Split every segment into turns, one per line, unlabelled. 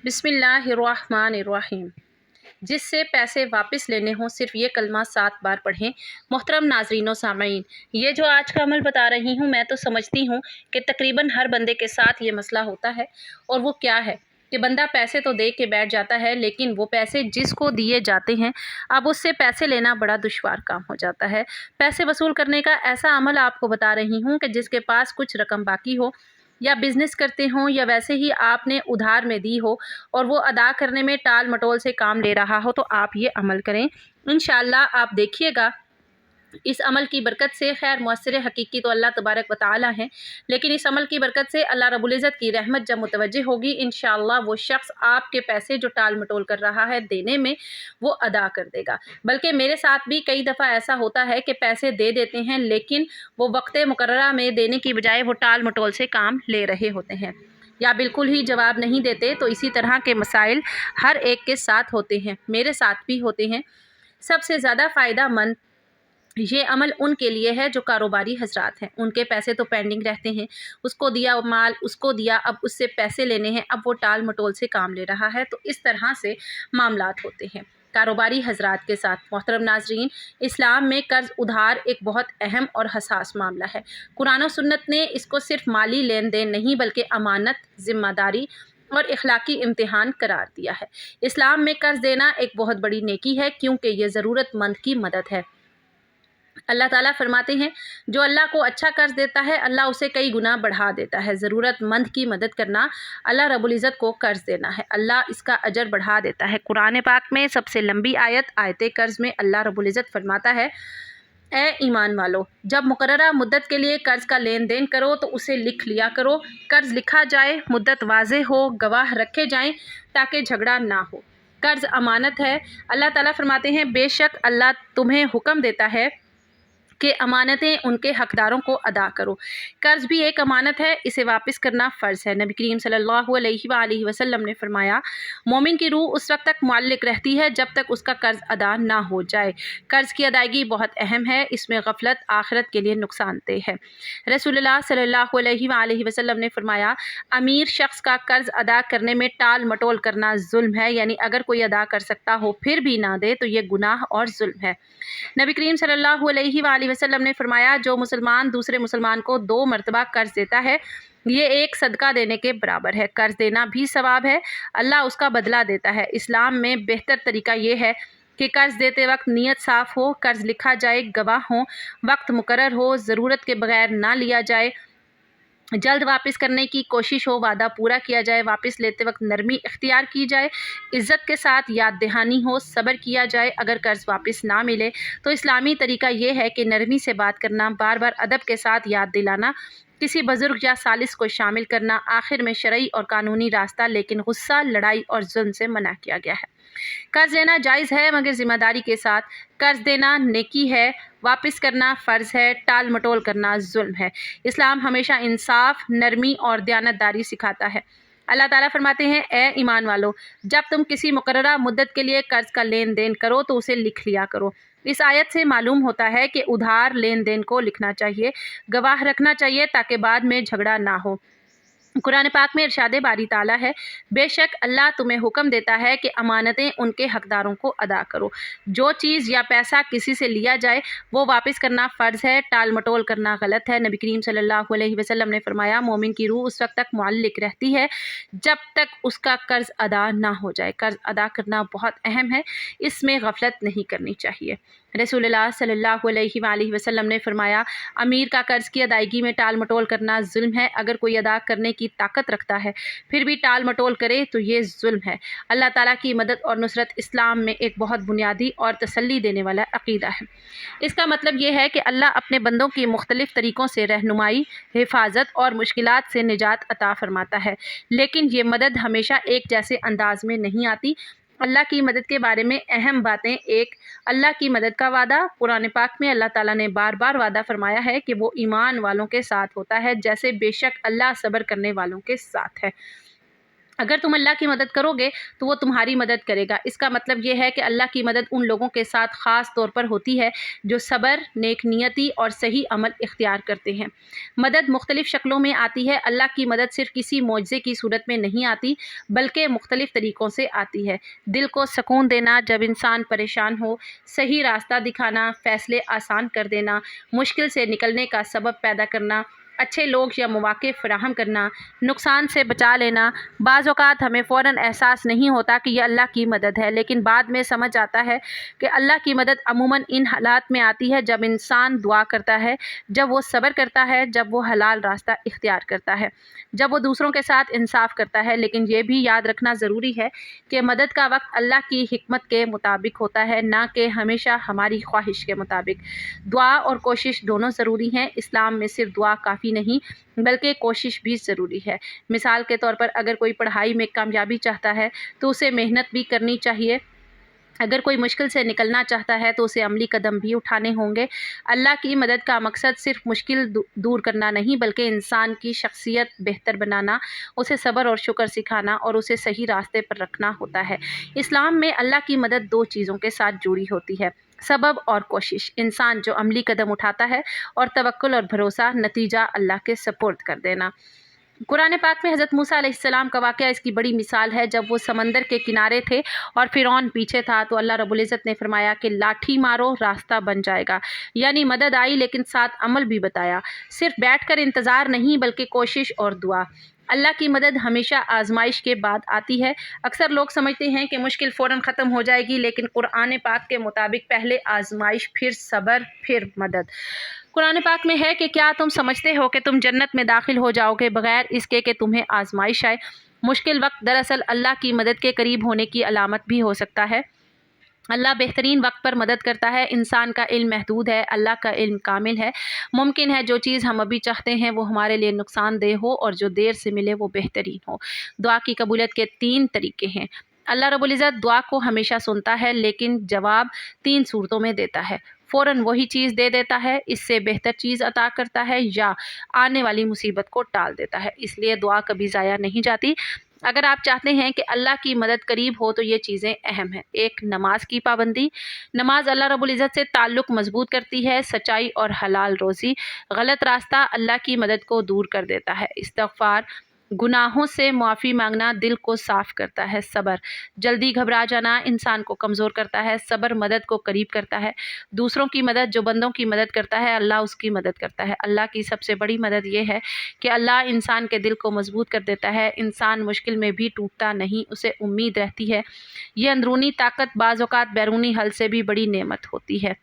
بسم اللہ الرحمن الرحیم۔ جس سے پیسے واپس لینے ہوں صرف یہ کلمہ 7 بار پڑھیں۔ محترم ناظرین و سامعین، یہ جو آج کا عمل بتا رہی ہوں میں تو سمجھتی ہوں کہ تقریباً ہر بندے کے ساتھ یہ مسئلہ ہوتا ہے، اور وہ کیا ہے کہ بندہ پیسے تو دے کے بیٹھ جاتا ہے، لیکن وہ پیسے جس کو دیے جاتے ہیں اب اس سے پیسے لینا بڑا دشوار کام ہو جاتا ہے۔ پیسے وصول کرنے کا ایسا عمل آپ کو بتا رہی ہوں کہ جس کے پاس کچھ رقم باقی ہو، یا بزنس کرتے ہوں، یا ویسے ہی آپ نے ادھار میں دی ہو اور وہ ادا کرنے میں ٹال مٹول سے کام لے رہا ہو، تو آپ یہ عمل کریں۔ انشاءاللہ آپ دیکھیے گا اس عمل کی برکت سے، خیر مؤثر حقیقی تو اللہ تبارک و تعالی ہے، لیکن اس عمل کی برکت سے اللہ رب العزت کی رحمت جب متوجہ ہوگی، انشاءاللہ وہ شخص آپ کے پیسے جو ٹال مٹول کر رہا ہے دینے میں، وہ ادا کر دے گا۔ بلکہ میرے ساتھ بھی کئی دفعہ ایسا ہوتا ہے کہ پیسے دے دیتے ہیں، لیکن وہ وقت مقررہ میں دینے کی بجائے وہ ٹال مٹول سے کام لے رہے ہوتے ہیں، یا بالکل ہی جواب نہیں دیتے۔ تو اسی طرح کے مسائل ہر ایک کے ساتھ ہوتے ہیں، میرے ساتھ بھی ہوتے ہیں۔ سب سے زیادہ فائدہ مند یہ عمل ان کے لیے ہے جو کاروباری حضرات ہیں، ان کے پیسے تو پینڈنگ رہتے ہیں، اس کو دیا مال، اس کو دیا، اب اس سے پیسے لینے ہیں، اب وہ ٹال مٹول سے کام لے رہا ہے، تو اس طرح سے معاملات ہوتے ہیں کاروباری حضرات کے ساتھ۔ محترم ناظرین، اسلام میں قرض ادھار ایک بہت اہم اور حساس معاملہ ہے۔ قرآن و سنت نے اس کو صرف مالی لین دین نہیں بلکہ امانت، ذمہ داری اور اخلاقی امتحان قرار دیا ہے۔ اسلام میں قرض دینا ایک بہت بڑی نیکی ہے، کیونکہ یہ ضرورت مند کی مدد ہے۔ اللہ تعالیٰ فرماتے ہیں جو اللہ کو اچھا قرض دیتا ہے اللہ اسے کئی گنا بڑھا دیتا ہے۔ ضرورت مند کی مدد کرنا اللہ رب العزت کو قرض دینا ہے، اللہ اس کا اجر بڑھا دیتا ہے۔ قرآن پاک میں سب سے لمبی آیت قرض میں اللہ رب العزت فرماتا ہے، اے ایمان والو، جب مقررہ مدت کے لیے قرض کا لین دین کرو تو اسے لکھ لیا کرو۔ قرض لکھا جائے، مدت واضح ہو، گواہ رکھے جائیں تاکہ جھگڑا نہ ہو۔ قرض امانت ہے۔ اللہ تعالیٰ فرماتے ہیں بے شک اللہ تمہیں حکم دیتا ہے کہ امانتیں ان کے حقداروں کو ادا کرو۔ قرض بھی ایک امانت ہے، اسے واپس کرنا فرض ہے۔ نبی کریم صلی اللہ علیہ وآلہ وسلم نے فرمایا، مومن کی روح اس وقت تک معلق رہتی ہے جب تک اس کا قرض ادا نہ ہو جائے۔ قرض کی ادائیگی بہت اہم ہے، اس میں غفلت آخرت کے لیے نقصان دہ ہے۔ رسول اللہ صلی اللہ علیہ وآلہ وسلم نے فرمایا، امیر شخص کا قرض ادا کرنے میں ٹال مٹول کرنا ظلم ہے، یعنی اگر کوئی ادا کر سکتا ہو پھر بھی نہ دے تو یہ گناہ اور ظلم ہے۔ نبی کریم صلی اللہ علیہ وآلہ وسلم نے فرمایا، جو مسلمان دوسرے مسلمان کو 2 مرتبہ قرض دیتا ہے یہ ایک صدقہ دینے کے برابر ہے۔ قرض دینا بھی ثواب ہے، اللہ اس کا بدلہ دیتا ہے۔ اسلام میں بہتر طریقہ یہ ہے کہ قرض دیتے وقت نیت صاف ہو، قرض لکھا جائے، گواہ ہوں، وقت مقرر ہو، ضرورت کے بغیر نہ لیا جائے، جلد واپس کرنے کی کوشش ہو، وعدہ پورا کیا جائے، واپس لیتے وقت نرمی اختیار کی جائے، عزت کے ساتھ یاد دہانی ہو، صبر کیا جائے۔ اگر قرض واپس نہ ملے تو اسلامی طریقہ یہ ہے کہ نرمی سے بات کرنا، بار بار ادب کے ساتھ یاد دلانا، کسی بزرگ یا ثالث کو شامل کرنا، آخر میں شرعی اور قانونی راستہ، لیکن غصہ، لڑائی اور ظلم سے منع کیا گیا ہے۔ قرض لینا جائز ہے مگر ذمہ داری کے ساتھ۔ قرض دینا نیکی ہے، واپس کرنا فرض ہے، ٹال مٹول کرنا ظلم ہے۔ اسلام ہمیشہ انصاف، نرمی اور دیانتداری سکھاتا ہے۔ اللہ تعالیٰ فرماتے ہیں، اے ایمان والو، جب تم کسی مقررہ مدت کے لیے قرض کا لین دین کرو تو اسے لکھ لیا کرو۔ اس آیت سے معلوم ہوتا ہے کہ ادھار لین دین کو لکھنا چاہیے، گواہ رکھنا چاہیے تاکہ بعد میں جھگڑا نہ ہو۔ قرآن پاک میں ارشاد باری تعالیٰ ہے، بے شک اللہ تمہیں حکم دیتا ہے کہ امانتیں ان کے حقداروں کو ادا کرو۔ جو چیز یا پیسہ کسی سے لیا جائے وہ واپس کرنا فرض ہے، ٹال مٹول کرنا غلط ہے۔ نبی کریم صلی اللہ علیہ وسلم نے فرمایا، مومن کی روح اس وقت تک معلق رہتی ہے جب تک اس کا قرض ادا نہ ہو جائے۔ قرض ادا کرنا بہت اہم ہے، اس میں غفلت نہیں کرنی چاہیے۔ رسول اللہ صلی اللہ علیہ وآلہ وسلم نے فرمایا، امیر کا قرض کی ادائیگی میں ٹال مٹول کرنا ظلم ہے۔ اگر کوئی ادا کرنے کی طاقت رکھتا ہے پھر بھی ٹال مٹول کرے تو یہ ظلم ہے۔ اللہ تعالیٰ کی مدد اور نصرت اسلام میں ایک بہت بنیادی اور تسلی دینے والا عقیدہ ہے۔ اس کا مطلب یہ ہے کہ اللہ اپنے بندوں کی مختلف طریقوں سے رہنمائی، حفاظت اور مشکلات سے نجات عطا فرماتا ہے، لیکن یہ مدد ہمیشہ ایک جیسے انداز میں نہیں آتی۔ اللہ کی مدد کے بارے میں اہم باتیں: ایک، اللہ کی مدد کا وعدہ۔ قرآن پاک میں اللہ تعالیٰ نے بار بار وعدہ فرمایا ہے کہ وہ ایمان والوں کے ساتھ ہوتا ہے، جیسے بے شک اللہ صبر کرنے والوں کے ساتھ ہے۔ अगर तुम अल्लाह की मदद करोगे तो वो तुम्हारी मदद करेगा। इसका मतलब ये है कि अल्लाह की मदद उन लोगों के साथ ख़ास तौर पर होती है जो सब्र, नेक नियति और सही अमल इख्तियार करते हैं। मदद मुख्तलिफ़ शक्लों में आती है। अल्लाह की मदद सिर्फ़ किसी मोजज़े की सूरत में नहीं आती, बल्कि मुख्तलिफ़ तरीक़ों से आती है। दिल को सुकून देना जब इंसान परेशान हो, सही रास्ता दिखाना, फ़ैसले आसान कर देना, मुश्किल से निकलने का सबब पैदा करना, अच्छे लोग या मौक़े फ़राहम करना, नुकसान से बचा लेना। बाज़ औक़ात हमें फ़ौरन एहसास नहीं होता कि यह अल्लाह की मदद है, लेकिन बाद में समझ आता है कि अल्लाह की मदद अमूमन इन हालात में आती है जब इंसान दुआ करता है, जब वो सब्र करता है, जब वो हलाल रास्ता इख्तियार करता है, जब वो दूसरों के साथ इंसाफ़ करता है। लेकिन ये भी याद रखना ज़रूरी है कि मदद का वक्त अल्लाह की हिकमत के मुताबिक होता है, ना कि हमेशा हमारी ख्वाहिश के मुताबिक। दुआ और कोशिश दोनों ज़रूरी हैं। इस्लाम में सिर्फ दुआ काफ़ी नहीं, बल्कि कोशिश भी ज़रूरी है। मिसाल के तौर पर अगर कोई पढ़ाई में कामयाबी चाहता है तो उसे मेहनत भी करनी चाहिए। अगर कोई मुश्किल से निकलना चाहता है तो उसे अमली कदम भी उठाने होंगे। अल्लाह की मदद का मकसद सिर्फ मुश्किल दूर करना नहीं, बल्कि इंसान की शख्सियत बेहतर बनाना, उसे सब्र और शुक्र सिखाना और उसे सही रास्ते पर रखना होता है। इस्लाम में अल्लाह की मदद दो चीज़ों के साथ जुड़ी होती है, सबब और कोशिश। इंसान जो अमली कदम उठाता है और तवक्कुल और भरोसा, नतीजा अल्लाह के सपुर्द कर देना। कुरान पाक में हज़रत मूसा अलैहिस्सलाम का वाक़या इसकी बड़ी मिसाल है। जब वो समंदर के किनारे थे और फ़िरौन पीछे था तो अल्लाह रब्बुल इज़्ज़त ने फरमाया कि लाठी मारो, रास्ता बन जाएगा। यानी मदद आई, लेकिन साथ अमल भी बताया। सिर्फ बैठकर इंतज़ार नहीं, बल्कि कोशिश और दुआ। अल्लाह की मदद हमेशा आज़माइश के बाद आती है। अक्सर लोग समझते हैं कि मुश्किल फ़ौरन ख़त्म हो जाएगी, लेकिन कुरान पाक के मुताबिक पहले आज़माइश, फिर सब्र, फिर मदद। कुरान पाक में है कि क्या तुम समझते हो कि तुम जन्नत में दाखिल हो जाओगे बगैर इसके कि तुम्हें आज़माइश आए। मुश्किल वक्त दरअसल अल्लाह की मदद के करीब होने की अलामत भी हो सकता है। अल्लाह बेहतरीन वक्त पर मदद करता है। इंसान का इल्म महदूद है, अल्लाह का इल्म कामिल है। मुमकिन है जो चीज़ हम अभी चाहते हैं वो हमारे लिए नुकसानदेह हो और जो देर से मिले वो बेहतरीन हो। दुआ की कबूलियत के 3 तरीके हैं। अल्लाह रब्बुल इज़्ज़त दुआ को हमेशा सुनता है, लेकिन जवाब 3 सूरतों में देता है। फ़ौरन वही चीज़ दे देता है, इससे बेहतर चीज़ अता करता है, या आने वाली मुसीबत को टाल देता है। इसलिए दुआ कभी ज़ाया नहीं जाती। अगर आप चाहते हैं कि अल्लाह की मदद करीब हो तो ये चीज़ें अहम हैं। 1, नमाज की पाबंदी। नमाज अल्लाह रब्बुल इज़्ज़त से ताल्लुक़ मज़बूत करती है। सच्चाई और हलाल रोज़ी। गलत रास्ता अल्लाह की मदद को दूर कर देता है। इस्तिग़फ़ार, गुनाहों से माफ़ी मांगना दिल को साफ़ करता है। सब्र, जल्दी घबरा जाना इंसान को कमज़ोर करता है। सब्र मदद को करीब करता है। दूसरों की मदद, जो बंदों की मदद करता है अल्लाह उसकी मदद करता है। अल्लाह की सबसे बड़ी मदद ये है कि अल्लाह इंसान के दिल को मज़बूत कर देता है। इंसान मुश्किल में भी टूटता नहीं, उसे उम्मीद रहती है। ये अंदरूनी ताकत बाज़ औक़ात बैरूनी हल से भी बड़ी नेमत होती है।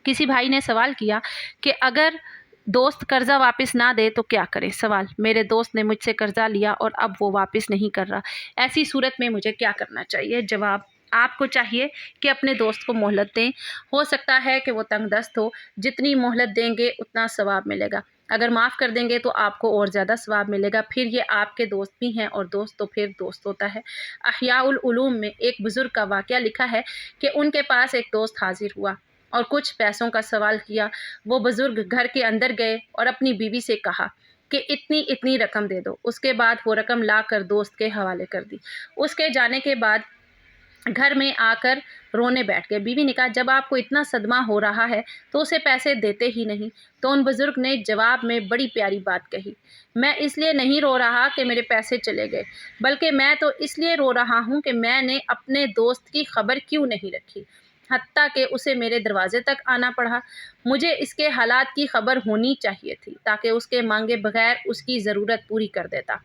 किसी भाई ने सवाल किया कि अगर दोस्त कर्ज़ा वापस ना दे तो क्या करें? सवाल: मेरे दोस्त ने मुझसे कर्ज़ा लिया और अब वो वापस नहीं कर रहा। ऐसी सूरत में मुझे क्या करना चाहिए? जवाब: आपको चाहिए कि अपने दोस्त को मोहलत दें। हो सकता है कि वो तंगदस्त हो। जितनी मोहलत देंगे उतना सवाब मिलेगा। अगर माफ़ कर देंगे तो आपको और ज़्यादा सवाब मिलेगा। फिर ये आपके दोस्त भी हैं, और दोस्त तो फिर दोस्त होता है। अहयाउल उलूम में एक बुज़ुर्ग का वाक़या लिखा है कि उनके पास एक दोस्त हाज़िर हुआ और कुछ पैसों का सवाल किया। वो बुज़ुर्ग घर के अंदर गए और अपनी बीवी से कहा कि इतनी इतनी रकम दे दो। उसके बाद वो रकम लाकर दोस्त के हवाले कर दी। उसके जाने के बाद घर में आकर रोने बैठ गए। बीवी ने कहा, जब आपको इतना सदमा हो रहा है तो उसे पैसे देते ही नहीं। तो उन बुज़ुर्ग ने जवाब में बड़ी प्यारी बात कही, मैं इसलिए नहीं रो रहा कि मेरे पैसे चले गए, बल्कि मैं तो इसलिए रो रहा हूँ कि मैंने अपने दोस्त की खबर क्यों नहीं रखी, हत्ता कि उसे मेरे दरवाजे तक आना पड़ा। मुझे इसके हालात की खबर होनी चाहिए थी ताकि उसके मांगे बगैर उसकी ज़रूरत पूरी कर देता।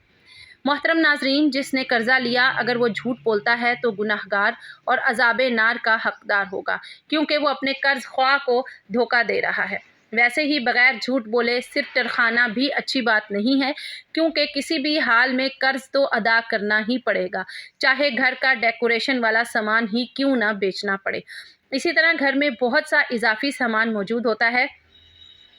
मोहतरम नाज़रीन, जिसने कर्ज़ा लिया अगर वो झूठ बोलता है तो गुनाहगार और अज़ाबे नार का हकदार होगा, क्योंकि वो अपने कर्ज़ ख्वाह को धोखा दे रहा है। वैसे ही बग़ैर झूठ बोले सिर टरखाना भी अच्छी बात नहीं है, क्योंकि किसी भी हाल में कर्ज़ तो अदा करना ही पड़ेगा, चाहे घर का डेकोरेशन वाला सामान ही क्यों ना बेचना पड़े। इसी तरह घर में बहुत सा इजाफ़ी सामान मौजूद होता है,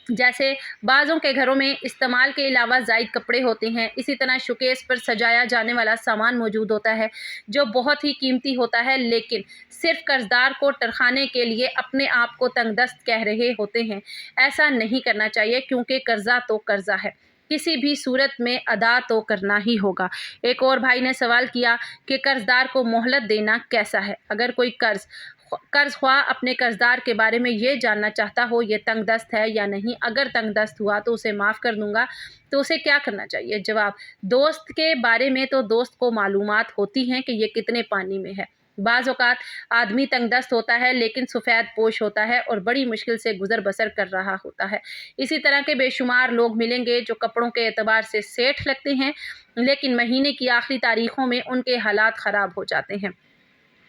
जैसे बाज़ों के घरों में इस्तेमाल के अलावा ज़ायद कपड़े होते हैं। इसी तरह शोकेस पर सजाया जाने वाला सामान मौजूद होता है जो बहुत ही कीमती होता है, लेकिन सिर्फ कर्ज़दार को टरखाने के लिए अपने आप को तंगदस्त कह रहे होते हैं। ऐसा नहीं करना चाहिए, क्योंकि कर्ज़ा तो कर्ज़ा है। किसी भी सूरत में अदा तो करना ही होगा। एक और भाई ने सवाल किया कि कर्जदार को मोहलत देना कैसा है? अगर कोई कर्ज ख्वाह अपने कर्जदार के बारे में ये जानना चाहता हो ये तंगदस्त है या नहीं, अगर तंगदस्त हुआ तो उसे माफ़ कर दूंगा, तो उसे क्या करना चाहिए? जवाब, दोस्त के बारे में तो दोस्त को मालूमात होती हैं कि ये कितने पानी में है। बाज़ औक़ात आदमी तंगदस्त होता है लेकिन सफ़ेद पोश होता है और बड़ी मुश्किल से गुज़र बसर कर रहा होता है। इसी तरह के बेशुमार लोग मिलेंगे जो कपड़ों के एतबार से सेठ लगते हैं, लेकिन महीने की आखिरी तारीख़ों में उनके हालात ख़राब हो जाते हैं।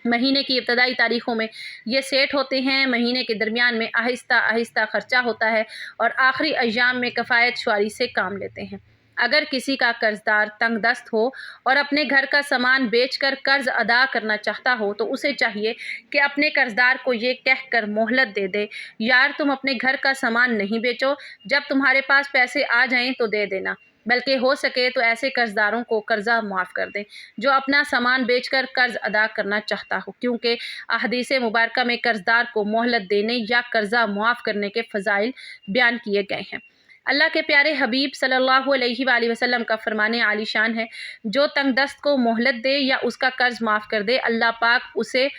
महीने की इब्तदाई तारीख़ों में ये सेठ होते हैं, महीने के दरमियान में आहिस्ता आहिस्ता ख़र्चा होता है और आखिरी अय्याम में कफ़ायत शुआरी से काम लेते हैं। अगर किसी का कर्जदार तंगदस्त हो और अपने घर का सामान बेचकर कर्ज अदा करना चाहता हो तो उसे चाहिए कि अपने कर्जदार को ये कहकर मोहलत दे दे, यार तुम अपने घर का सामान नहीं बेचो, जब तुम्हारे पास पैसे आ जाएं तो दे देना, बल्कि हो सके तो ऐसे कर्जदारों को कर्जा माफ़ कर दें जो अपना सामान बेचकर कर्ज अदा करना चाहता हो, क्योंकि अहदीस मुबारका में कर्जदार को मोहलत देने या कर्जा माफ़ करने के फ़ज़ाइल बयान किए गए हैं। अल्लाह के प्यारे हबीब सल्लल्लाहु अलैहि वसल्लम का फरमाने आलीशान है, जो तंगदस्त को मोहलत दे या उसका कर्ज माफ़ कर दे, अल्लाह पाक उसे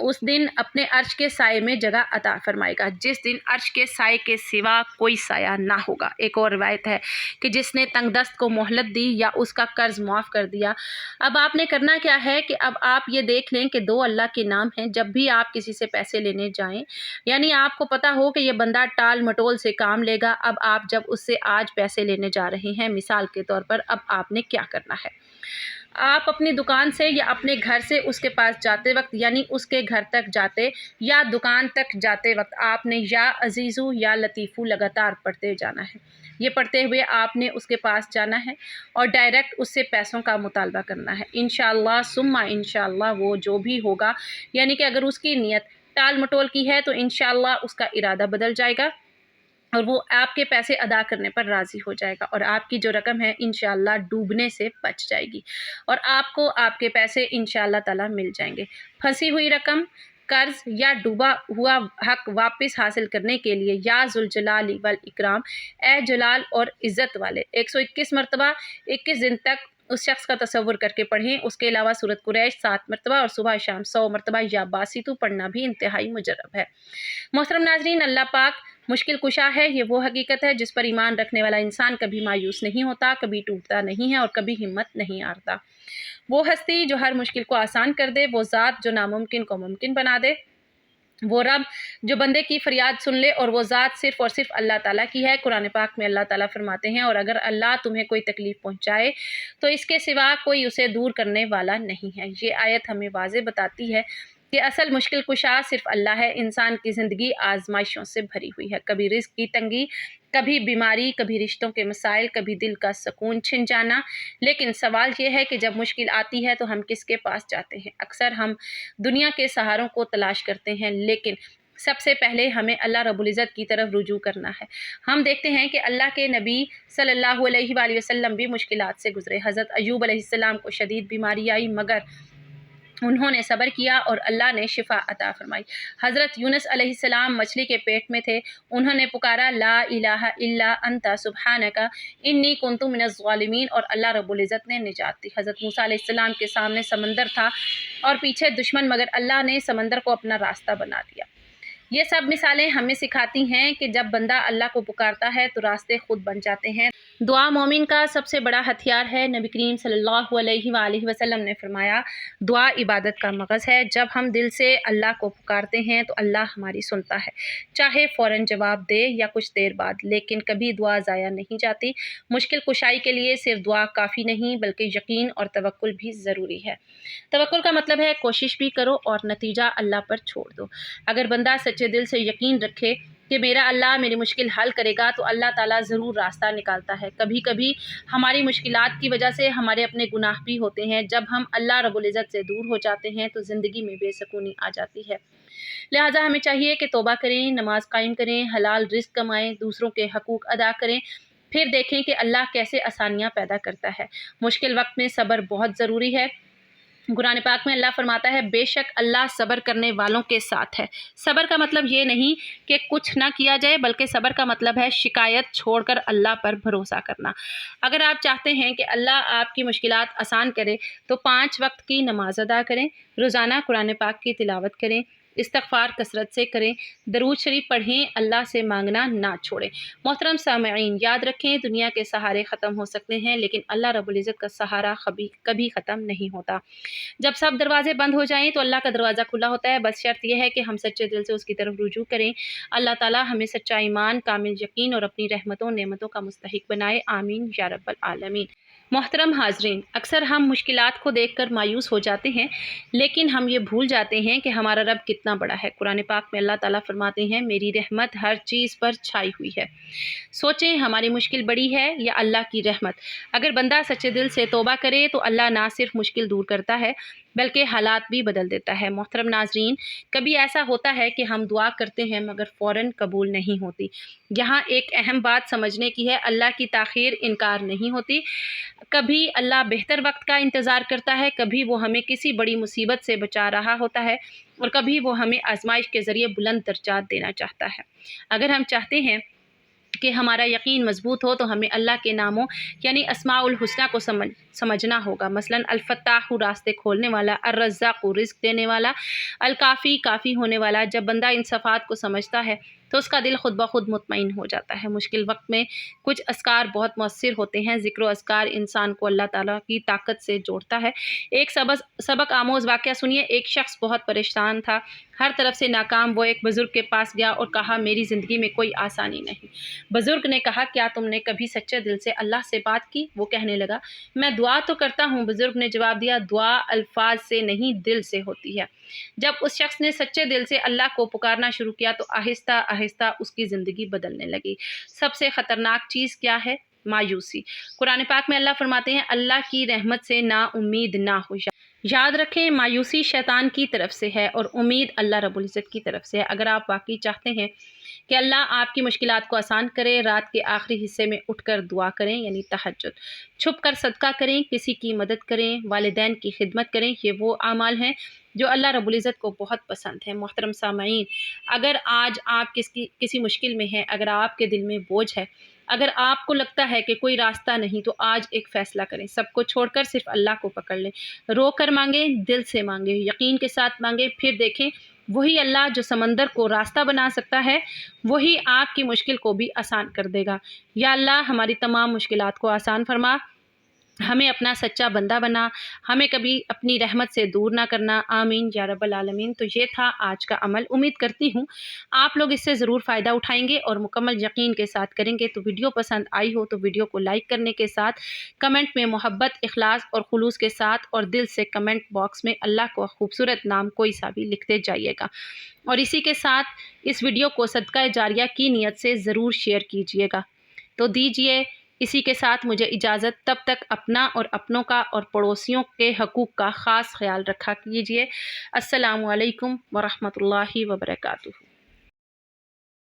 उस दिन अपने अर्श के साए में जगह अता फरमाएगा, जिस दिन अर्श के साए के सिवा कोई साया ना होगा। एक और रिवायत है कि जिसने तंगदस्त को मोहलत दी या उसका कर्ज माफ़ कर दिया। अब आपने करना क्या है कि अब आप ये देख लें कि 2 अल्लाह के नाम हैं। जब भी आप किसी से पैसे लेने जाएं, यानी आपको पता हो कि ये बंदा टाल मटोल से काम लेगा, अब आप जब उससे आज पैसे लेने जा रहे हैं, मिसाल के तौर पर, अब आपने क्या करना है? आप अपनी दुकान से या अपने घर से उसके पास जाते वक्त, यानी उसके घर तक जाते या दुकान तक जाते वक्त, आपने या अजीज़ू या लतीफ़ू लगातार पढ़ते जाना है। ये पढ़ते हुए आपने उसके पास जाना है और डायरेक्ट उससे पैसों का मुतालबा करना है। इंशाअल्लाह सुम्मा इंशाअल्लाह वो जो भी होगा, यानी कि अगर उसकी नीयत टाल मटोल की है तो इंशाअल्लाह उसका इरादा बदल जाएगा और वो आपके पैसे अदा करने पर राज़ी हो जाएगा और आपकी जो रकम है इंशाअल्लाह डूबने से बच जाएगी और आपको आपके पैसे इंशाअल्लाह ताला मिल जाएंगे। फंसी हुई रकम, कर्ज या डूबा हुआ हक वापस हासिल करने के लिए या जुल जलाली वल इकराम, ए जलाल और इज़्ज़त वाले, 121 मरतबा 21 दिन तक उस शख्स का तसव्वुर करके पढ़ें। उसके अलावा सूरत कुरैश 7 मरतबा और सुबह शाम 100 मरतबा या बासितु पढ़ना भी इंतहाई मुजर्रब है। मोहतरम नाज़रीन, अल्लाह पाक मुश्किल कुशा है। ये वो हकीकत है जिस पर ईमान रखने वाला इंसान कभी मायूस नहीं होता, कभी टूटता नहीं है और कभी हिम्मत नहीं हारता। वो हस्ती जो हर मुश्किल को आसान कर दे, वो ज़ात जो नामुमकिन को मुमकिन बना दे, वो रब जो बंदे की फरियाद सुन ले, और वो ज़ात सिर्फ़ और सिर्फ अल्लाह ताला की है। कुरान पाक में अल्लाह ताला फरमाते हैं, और अगर अल्लाह तुम्हें कोई तकलीफ़ पहुँचाए तो इसके सिवा कोई उसे दूर करने वाला नहीं है। ये आयत हमें वाज़े बताती है कि असल मुश्किल कुशा सिर्फ अल्लाह है। इंसान की ज़िंदगी आजमाइशों से भरी हुई है, कभी रिज़्क़ की तंगी, कभी बीमारी, कभी रिश्तों के मसाइल, कभी दिल का सुकून छिन जाना। लेकिन सवाल ये है कि जब मुश्किल आती है तो हम किसके पास जाते हैं? अक्सर हम दुनिया के सहारों को तलाश करते हैं, लेकिन सबसे पहले हमें अल्लाह रब्बुल इज़्ज़त की तरफ रुजू करना है। हम देखते हैं कि अल्लाह के नबी सल्लल्लाहु अलैहि वसल्लम भी मुश्किलात से गुज़रे। हज़रत अय्यूब अलैहिस्सलाम को शदीद बीमारी आई, मगर उन्होंने सब्र किया और अल्लाह ने शिफा अता फरमाई। हज़रत यूनुस अलैहिस्सलाम मछली के पेट में थे, उन्होंने पुकारा ला इलाहा इल्ला अंता सुब्हानका इन्नी कुन्तु मिनज़ ज़ालिमीन, और अल्लाह रब्बुल इज़्ज़त ने निजात दी। हज़रत मूसा अलैहिस्सलाम के सामने समंदर था और पीछे दुश्मन, मगर अल्लाह ने समंदर को अपना रास्ता बना दिया। ये सब मिसालें हमें सिखाती हैं कि जब बंदा अल्लाह को पुकारता है तो रास्ते खुद बन जाते हैं। दुआ मोमिन का सबसे बड़ा हथियार है। नबी करीम सल्लल्लाहु अलैहि वसल्लम ने फरमाया, दुआ इबादत का मगज़ है। जब हम दिल से अल्लाह को पुकारते हैं तो अल्लाह हमारी सुनता है, चाहे फ़ौरन जवाब दे या कुछ देर बाद, लेकिन कभी दुआ ज़ाया नहीं जाती। मुश्किल कुशाई के लिए सिर्फ दुआ काफ़ी नहीं, बल्कि यकीन और तवक्कुल भी ज़रूरी है। तवक्कुल का मतलब है कोशिश भी करो और नतीजा अल्लाह पर छोड़ दो। अगर बंदा सच्चे दिल से यकीन रखे कि मेरा अल्लाह मेरी मुश्किल हल करेगा, तो अल्लाह ताला ज़रूर रास्ता निकालता है। कभी कभी हमारी मुश्किलात की वजह से हमारे अपने गुनाह भी होते हैं। जब हम अल्लाह रब्बुल इज़्ज़त से दूर हो जाते हैं तो ज़िंदगी में बेसुकूनी आ जाती है। लिहाजा हमें चाहिए कि तौबा करें, नमाज कायम करें, हलाल रिज़्क़ कमाएं, दूसरों के हकूक़ अदा करें, फिर देखें कि अल्लाह कैसे आसानियाँ पैदा करता है। मुश्किल वक्त में सब्र बहुत ज़रूरी है। قرآن پاک میں اللہ فرماتا ہے بے شک اللہ صبر کرنے والوں کے ساتھ ہے۔ صبر کا مطلب یہ نہیں کہ کچھ نہ کیا جائے، بلکہ صبر کا مطلب ہے شکایت چھوڑ کر اللہ پر بھروسہ کرنا۔ اگر آپ چاہتے ہیں کہ اللہ آپ کی مشکلات آسان کرے تو 5 وقت کی نماز ادا کریں، روزانہ قرآن پاک کی تلاوت کریں، استغفار کثرت سے کریں، درود شریف پڑھیں، اللہ سے مانگنا نہ چھوڑیں۔ محترم سامعین، یاد رکھیں دنیا کے سہارے ختم ہو سکتے ہیں لیکن اللہ رب العزت کا سہارا کبھی ختم نہیں ہوتا۔ جب سب دروازے بند ہو جائیں تو اللہ کا دروازہ کھلا ہوتا ہے، بس شرط یہ ہے کہ ہم سچے دل سے اس کی طرف رجوع کریں۔ اللہ تعالیٰ ہمیں سچا ایمان، کامل یقین اور اپنی رحمتوں نعمتوں کا مستحق بنائے، آمین یا رب العالمین۔ محترم حاضرین، اکثر ہم مشکلات کو دیکھ کر مایوس ہو جاتے ہیں لیکن ہم یہ بھول جاتے ہیں کہ ہمارا رب کتنا بڑا ہے۔ قرآن پاک میں اللہ تعالیٰ فرماتے ہیں میری رحمت ہر چیز پر چھائی ہوئی ہے۔ سوچیں ہماری مشکل بڑی ہے یا اللہ کی رحمت؟ اگر بندہ سچے دل سے توبہ کرے تو اللہ نہ صرف مشکل دور کرتا ہے بلکہ حالات بھی بدل دیتا ہے۔ محترم ناظرین، کبھی ایسا ہوتا ہے کہ ہم دعا کرتے ہیں مگر فوراً قبول نہیں ہوتی۔ یہاں ایک اہم بات سمجھنے کی ہے، اللہ کی تاخیر انکار نہیں ہوتی۔ کبھی اللہ بہتر وقت کا انتظار کرتا ہے، کبھی وہ ہمیں کسی بڑی مصیبت سے بچا رہا ہوتا ہے اور کبھی وہ ہمیں آزمائش کے ذریعے بلند درجات دینا چاہتا ہے۔ اگر ہم چاہتے ہیں کہ ہمارا یقین مضبوط ہو تو ہمیں اللہ کے ناموں یعنی اسماء الحسنہ کو سمجھنا ہوگا۔ مثلاً الفتاح راستے کھولنے والا، الرزاق رزق دینے والا، الکافی کافی ہونے والا۔ جب بندہ ان صفات کو سمجھتا ہے تو اس کا دل خود بخود مطمئن ہو جاتا ہے۔ مشکل وقت میں کچھ اذکار بہت مؤثر ہوتے ہیں۔ ذکر و اذکار انسان کو اللہ تعالیٰ کی طاقت سے جوڑتا ہے۔ ایک سبق آموز واقعہ سنیے۔ ایک شخص بہت پریشان تھا، ہر طرف سے ناکام۔ وہ ایک بزرگ کے پاس گیا اور کہا میری زندگی میں کوئی آسانی نہیں۔ بزرگ نے کہا کیا تم نے کبھی سچے دل سے اللہ سے بات کی؟ وہ کہنے لگا میں دعا تو کرتا ہوں۔ بزرگ نے جواب دیا دعا الفاظ سے نہیں دل سے ہوتی ہے۔ جب اس شخص نے سچے دل سے اللہ کو پکارنا شروع کیا تو آہستہ آہستہ اس کی زندگی بدلنے لگی۔ سب سے خطرناک چیز کیا ہے؟ مایوسی۔ قرآن پاک میں اللہ فرماتے ہیں اللہ کی رحمت سے نا امید نہ ہو جائے۔ یاد رکھیں مایوسی شیطان کی طرف سے ہے اور امید اللہ رب العزت کی طرف سے ہے۔ اگر آپ واقعی چاہتے ہیں کہ اللہ آپ کی مشکلات کو آسان کرے، رات کے آخری حصے میں اٹھ کر دعا کریں یعنی تہجد، چھپ کر صدقہ کریں، کسی کی مدد کریں، والدین کی خدمت کریں، یہ وہ اعمال ہیں جو اللہ رب العزت کو بہت پسند ہیں۔ محترم سامعین، اگر آج آپ کسی مشکل میں ہیں، اگر آپ کے دل میں بوجھ ہے، اگر آپ کو لگتا ہے کہ کوئی راستہ نہیں، تو آج ایک فیصلہ کریں، سب کو چھوڑ کر صرف اللہ کو پکڑ لیں، رو کر مانگیں، دل سے مانگیں، یقین کے ساتھ مانگیں، پھر دیکھیں وہی اللہ جو سمندر کو راستہ بنا سکتا ہے وہی آپ کی مشکل کو بھی آسان کر دے گا۔ یا اللہ ہماری تمام مشکلات کو آسان فرما، ہمیں اپنا سچا بندہ بنا، ہمیں کبھی اپنی رحمت سے دور نہ کرنا، آمین یا رب العالمین۔ تو یہ تھا آج کا عمل، امید کرتی ہوں آپ لوگ اس سے ضرور فائدہ اٹھائیں گے اور مکمل یقین کے ساتھ کریں گے۔ تو ویڈیو پسند آئی ہو تو ویڈیو کو لائک کرنے کے ساتھ کمنٹ میں محبت، اخلاص اور خلوص کے ساتھ اور دل سے کمنٹ باکس میں اللہ کو خوبصورت نام کوئی سا بھی لکھتے جائیے گا، اور اسی کے ساتھ اس ویڈیو کو صدقہ جاریہ کی نیت سے ضرور شیئر کیجیے گا۔ تو دیجیے اسی کے ساتھ مجھے اجازت، تب تک اپنا اور اپنوں کا اور پڑوسیوں کے حقوق کا خاص خیال رکھا کیجیے۔ السلام علیکم ورحمۃ اللہ وبرکاتہ۔